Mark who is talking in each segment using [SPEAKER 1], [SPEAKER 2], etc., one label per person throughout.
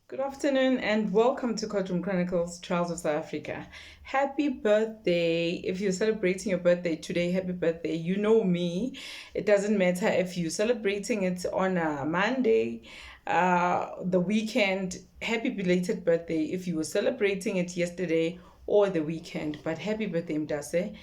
[SPEAKER 1] Good afternoon and welcome to Courtroom Chronicles Trials of South Africa. Happy birthday. If you're celebrating your birthday today, happy birthday. You know me. It doesn't matter if you're celebrating it on a Monday, the weekend. Happy belated birthday if you were celebrating it yesterday or the weekend. But happy birthday, Mdase.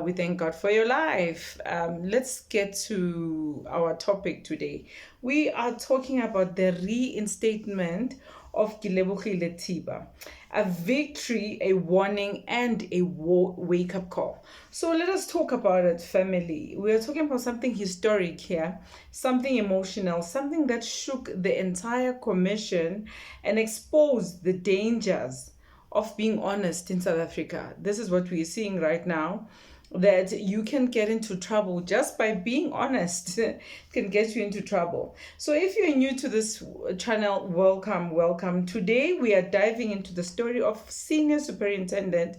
[SPEAKER 1] We thank God for your life. Let's get to our topic today. We are talking about the reinstatement of Kelebogile Thepa, a victory, a warning, and a wake-up call. So let us talk about it, family. We are talking about something historic here, something emotional, something that shook the entire commission and exposed the dangers of being honest in South Africa. This is what we're seeing right now, that you can get into trouble just by being honest. Can get you into trouble. So if you're new to this channel, welcome. Today we are diving into the story of Senior Superintendent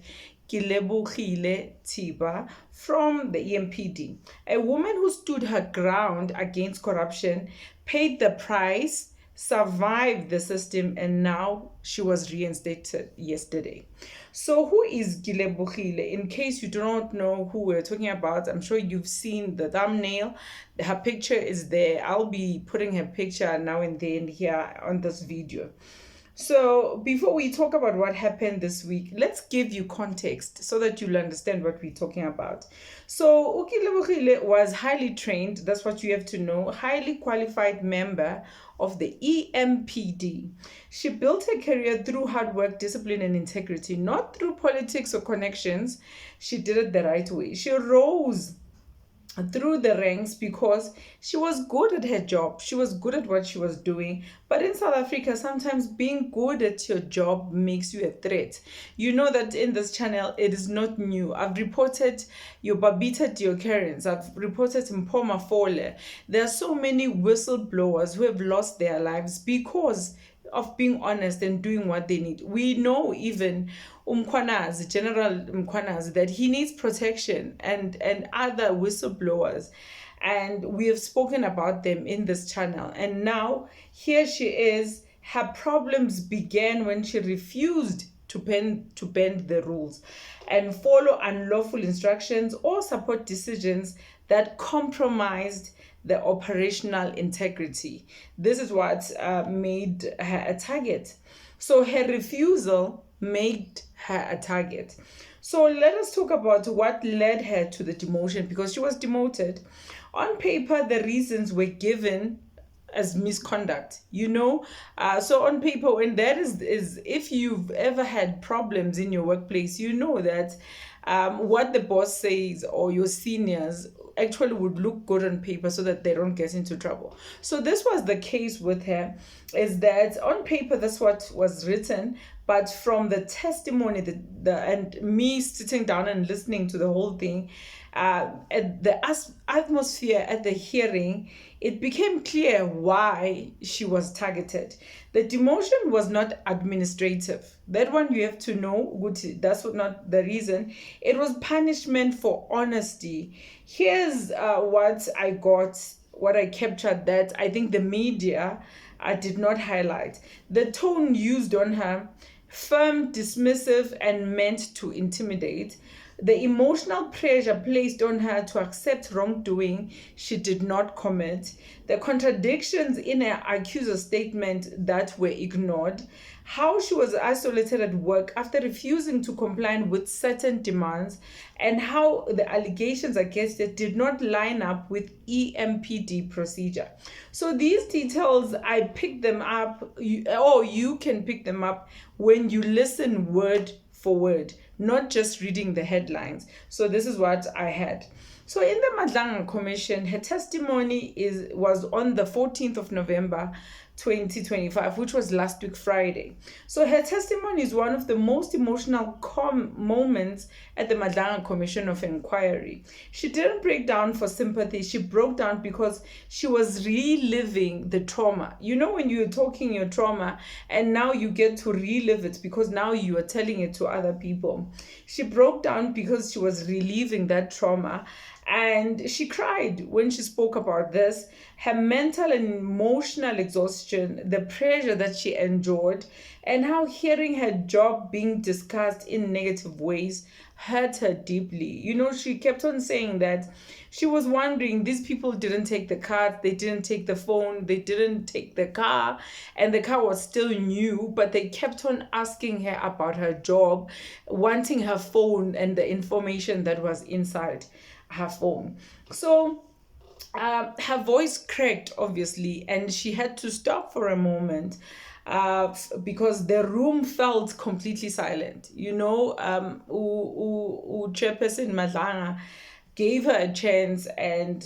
[SPEAKER 1] Kelebogile Thepa from the EMPD, a woman who stood her ground against corruption, paid the price, survived the system, and now she was reinstated yesterday. So who is Kelebogile? In case you do not know who we're talking about, I'm sure you've seen the thumbnail. Her picture is there. I'll be putting her picture now and then here on this video. So before we talk about what happened this week, let's give you context so that you'll understand what we're talking about. So Kelebogile was highly trained, that's what you have to know, highly qualified member of the EMPD. She built her career through hard work, discipline, and integrity, not through politics or connections. She did it the right way. She rose through the ranks because she was good at her job. She was good at what she was doing. But in South Africa, sometimes being good at your job makes you a threat. You know that in this channel, it is not new. I've reported your Babita Diokarens. I've reported Mpoma Fole. There are so many whistleblowers who have lost their lives because of being honest and doing what they need. We know even General Mkwanazi, that he needs protection, and other whistleblowers. And we have spoken about them in this channel. And now here she is. Her problems began when she refused to bend the rules and follow unlawful instructions or support decisions that compromised the operational integrity. This is what made her a target. So her refusal made her a target. So let us talk about what led her to the demotion, because she was demoted. On paper, the reasons were given as misconduct, so on paper, when that is if you've ever had problems in your workplace, you know that what the boss says or your seniors actually would look good on paper so that they don't get into trouble. So this was the case with her, is that on paper that's what was written, but from the testimony and me sitting down and listening to the whole thing, at the atmosphere at the hearing, it became clear why she was targeted. The demotion was not administrative. That one you have to know. That's not the reason. It was punishment for honesty. Here's what I captured that I think the media did not highlight. The tone used on her, firm, dismissive, and meant to intimidate. The emotional pressure placed on her to accept wrongdoing she did not commit. The contradictions in her accuser statement that were ignored. How she was isolated at work after refusing to comply with certain demands, and how the allegations against her did not line up with EMPD procedure. So these details, I picked them up, or you can pick them up when you listen word for word, not just reading the headlines. So this is what I had. So in the Madlanga Commission, her testimony was on the 14th of November 2025, which was last week Friday. So her testimony is one of the most emotional moments at the Madlanga Commission of Inquiry. She didn't break down for sympathy. She broke down because she was reliving the trauma. You know, when you're talking your trauma and now you get to relive it because now you are telling it to other people. She broke down because she was reliving that trauma. And she cried when she spoke about this. Her mental and emotional exhaustion, the pressure that she endured, and how hearing her job being discussed in negative ways hurt her deeply. She kept on saying that she was wondering, these people didn't take the card, they didn't take the phone, they didn't take the car, and the car was still new, but they kept on asking her about her job, wanting her phone and the information that was inside her phone. So her voice cracked, obviously, and she had to stop for a moment because the room felt completely silent. Chairperson Madlanga gave her a chance, and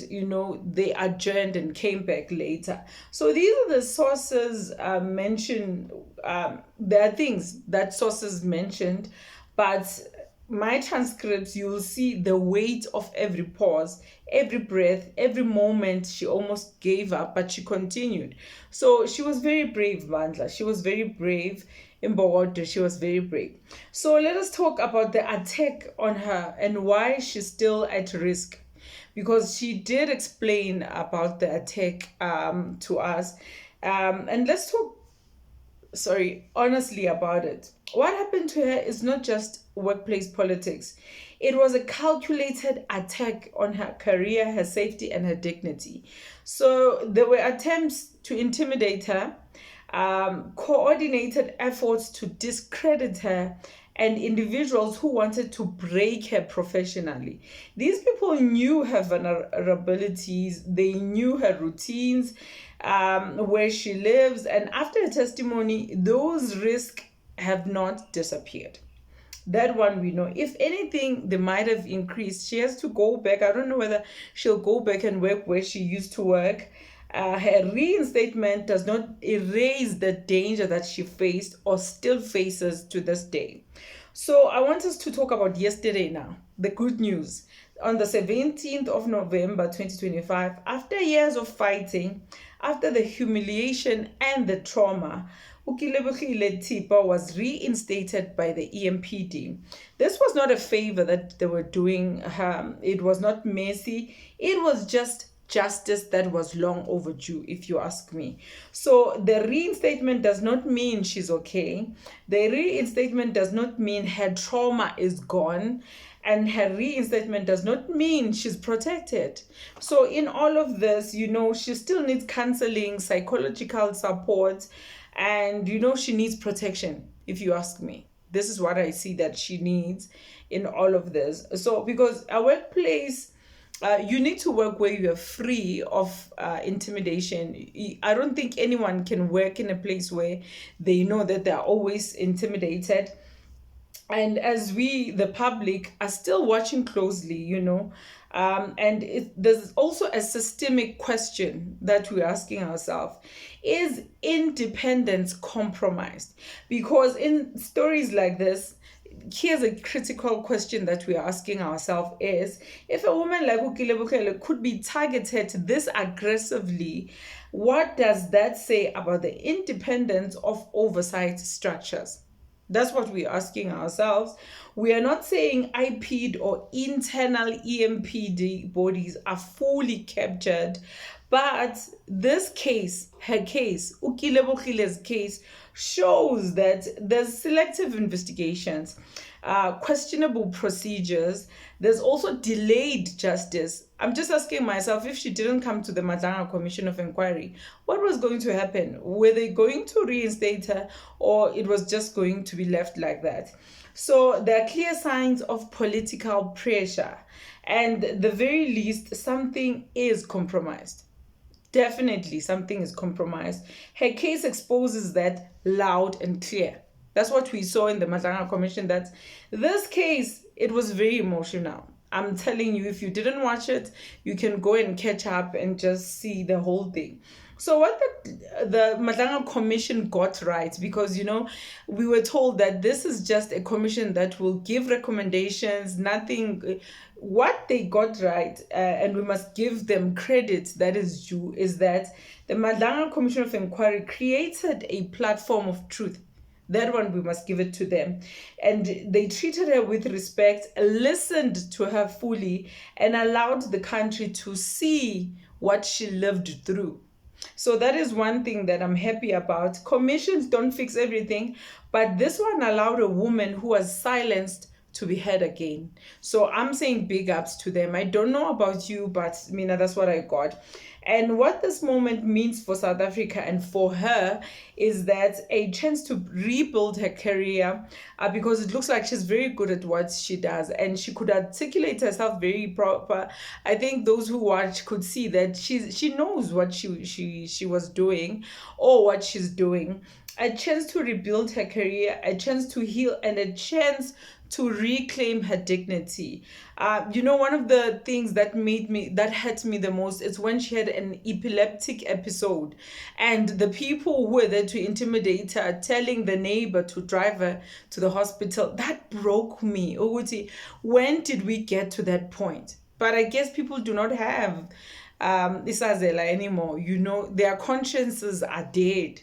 [SPEAKER 1] they adjourned and came back later. So these are the sources mentioned. There are things that sources mentioned, but my transcripts, you'll see the weight of every pause, every breath, every moment. She almost gave up, but she continued. So she was very brave, Mandla. She was very brave. Imbogodo, she was very brave. So let us talk about the attack on her and why she's still at risk, because she did explain about the attack to us. And let's talk honestly about it. What happened to her is not just workplace politics. It was a calculated attack on her career, her safety, and her dignity. So there were attempts to intimidate her, coordinated efforts to discredit her, and individuals who wanted to break her professionally. These people knew her vulnerabilities, they knew her routines, where she lives, and after her testimony, those risks have not disappeared. That one we know. If anything, they might have increased. She has to go back. I don't know whether she'll go back and work where she used to work. Her reinstatement does not erase the danger that she faced or still faces to this day. So I want us to talk about yesterday now, the good news. On the 17th of November 2025, after years of fighting, after the humiliation and the trauma, Kelebogile Thepa was reinstated by the EMPD. This was not a favor that they were doing her. It was not messy. It was just justice that was long overdue, if you ask me. So the reinstatement does not mean she's okay. The reinstatement does not mean her trauma is gone. And her reinstatement does not mean she's protected. So in all of this, she still needs counseling, psychological support, and she needs protection, if you ask me. This is what I see that she needs in all of this. So because a workplace, you need to work where you are free of intimidation. I don't think anyone can work in a place where they know that they're always intimidated. And as we, the public, are still watching closely, and there's also a systemic question that we're asking ourselves. Is independence compromised? Because in stories like this, here's a critical question that we're asking ourselves is, if a woman like Kelebogile could be targeted this aggressively, what does that say about the independence of oversight structures? That's what we're asking ourselves. We are not saying IPD or internal EMPD bodies are fully captured, but this case, her case, Kelebogile's case, shows that there's selective investigations, questionable procedures. There's also delayed justice. I'm just asking myself, if she didn't come to the Madlanga Commission of Inquiry, what was going to happen? Were they going to reinstate her, or it was just going to be left like that? So there are clear signs of political pressure, and at the very least, something is compromised. Definitely something is compromised. Her case exposes that loud and clear. That's what we saw in the Madlanga Commission, that this case, it was very emotional. I'm telling you, if you didn't watch it, you can go and catch up and just see the whole thing. So what the Madlanga Commission got right, because, we were told that this is just a commission that will give recommendations, nothing. What they got right, and we must give them credit that is due, is that the Madlanga Commission of Inquiry created a platform of truth That one, we must give it to them. And they treated her with respect, listened to her fully, and allowed the country to see what she lived through. So that is one thing that I'm happy about. Commissions don't fix everything, but this one allowed a woman who was silenced to be heard again. So I'm saying big ups to them. I don't know about you, but Mina, that's what I got. And what this moment means for South Africa and for her is that a chance to rebuild her career, because it looks like she's very good at what she does and she could articulate herself very proper. I think those who watch could see that she knows what she was doing or what she's doing. A chance to rebuild her career, a chance to heal, and a chance to reclaim her dignity. One of the things that hurt me the most is when she had an epileptic episode and the people who were there to intimidate her, telling the neighbor to drive her to the hospital. That broke me. Uguti, when did we get to that point? But I guess people do not have isazela anymore. Their consciences are dead.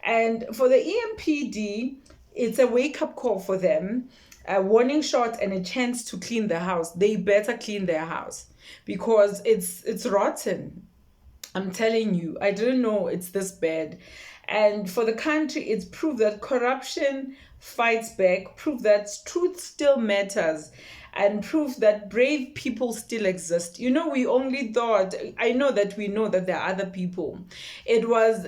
[SPEAKER 1] And for the EMPD, it's a wake-up call for them, a warning shot and a chance to clean the house. They better clean their house because it's rotten. I'm telling you, I didn't know it's this bad. And for the country, it's proof that corruption fights back, proof that truth still matters, and proof that brave people still exist. We only thought, I know that we know that there are other people. It was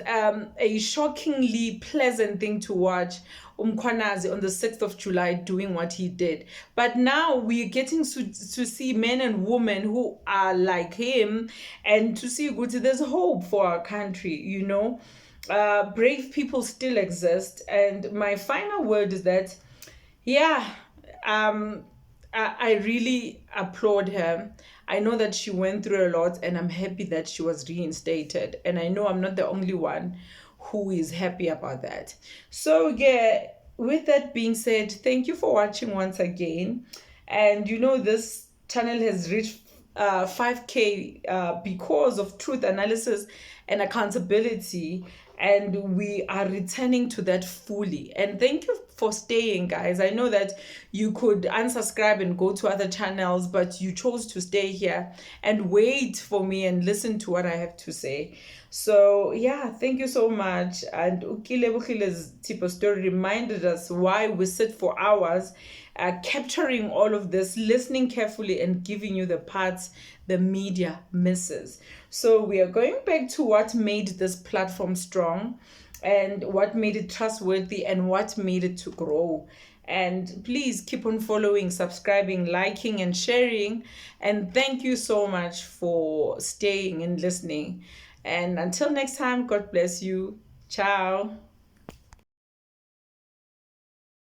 [SPEAKER 1] a shockingly pleasant thing to watch Umkhwanazi on the 6th of July doing what he did. But now we're getting to see men and women who are like him and to see there's hope for our country, brave people still exist. And my final word is that, I really applaud her. I know that she went through a lot and I'm happy that she was reinstated. And I know I'm not the only one who is happy about that. So with that being said, thank you for watching once again. And this channel has reached 5K because of truth analysis and accountability, and we are returning to that fully. And thank you for staying, guys. I know that you could unsubscribe and go to other channels, but you chose to stay here and wait for me and listen to what I have to say. So thank you so much. And Kelebogile's Thepa story reminded us why we sit for hours capturing all of this, listening carefully and giving you the parts the media misses. So we are going back to what made this platform strong and what made it trustworthy and what made it to grow. And please keep on following, subscribing, liking and sharing. And thank you so much for staying and listening. And until next time, God bless you. Ciao.